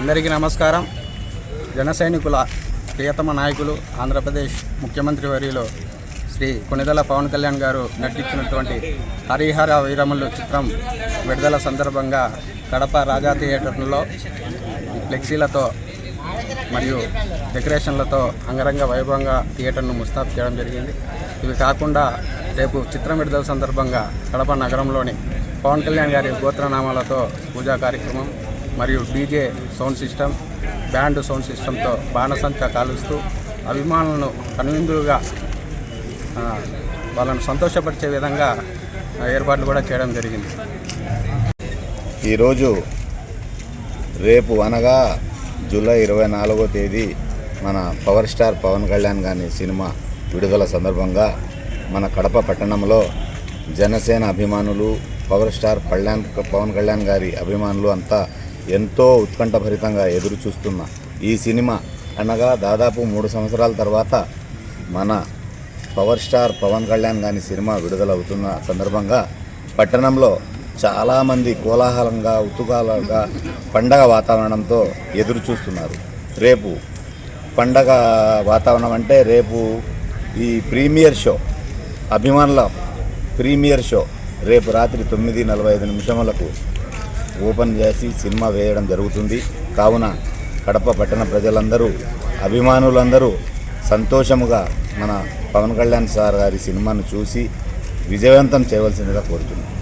అందరికీ నమస్కారం. జన సైనికుల ప్రియతమ నాయకులు ఆంధ్రప్రదేశ్ ముఖ్యమంత్రి వర్యులు శ్రీ కొణిదెల పవన్ కళ్యాణ్ గారు నటించినటువంటి హరిహర వీరములు చిత్రం విడుదల సందర్భంగా కడప రాజా థియేటర్లో ఫ్లెక్సీలతో మరియు డెకరేషన్లతో అంగరంగ వైభవంగా థియేటర్ను ముస్తాబు చేయడం జరిగింది. ఇవి కాకుండా రేపు చిత్రం విడుదల సందర్భంగా కడప నగరంలోని పవన్ కళ్యాణ్ గారి గోత్రనామాలతో పూజా కార్యక్రమం మరియు DJ sound system, band sound సిస్టంతో బాణసంచా కాలుస్తూ అభిమానులను కనువిందులుగా వాళ్ళను సంతోషపరిచే విధంగా ఏర్పాట్లు కూడా చేయడం జరిగింది. ఈరోజు రేపు అనగా జూలై 24వ తేదీ మన పవర్ స్టార్ పవన్ కళ్యాణ్ గారి సినిమా విడుదల సందర్భంగా మన కడప పట్టణంలో జనసేన అభిమానులు, పవర్ స్టార్ పవన్ కళ్యాణ్ గారి అభిమానులు అంతా ఎంతో ఉత్కంఠభరితంగా ఎదురు చూస్తున్న ఈ సినిమా అనగా దాదాపు 3 సంవత్సరాల తర్వాత మన పవర్ స్టార్ పవన్ కళ్యాణ్ గారి సినిమా విడుదలవుతున్న సందర్భంగా పట్టణంలో చాలామంది కోలాహలంగా ఉత్తుకాలుగా పండగ వాతావరణంతో ఎదురు చూస్తున్నారు. రేపు పండగ వాతావరణం అంటే రేపు ఈ ప్రీమియర్ షో, అభిమానుల ప్రీమియర్ షో రేపు రాత్రి 9:45 ఓపెన్ చేసి సినిమా వేయడం జరుగుతుంది. కావున కడప పట్టణ ప్రజలందరూ, అభిమానులందరూ సంతోషముగా మన పవన్ కళ్యాణ్ సార్ గారి సినిమాను చూసి విజయవంతం చేయవలసిందిగా కోరుతున్నాను.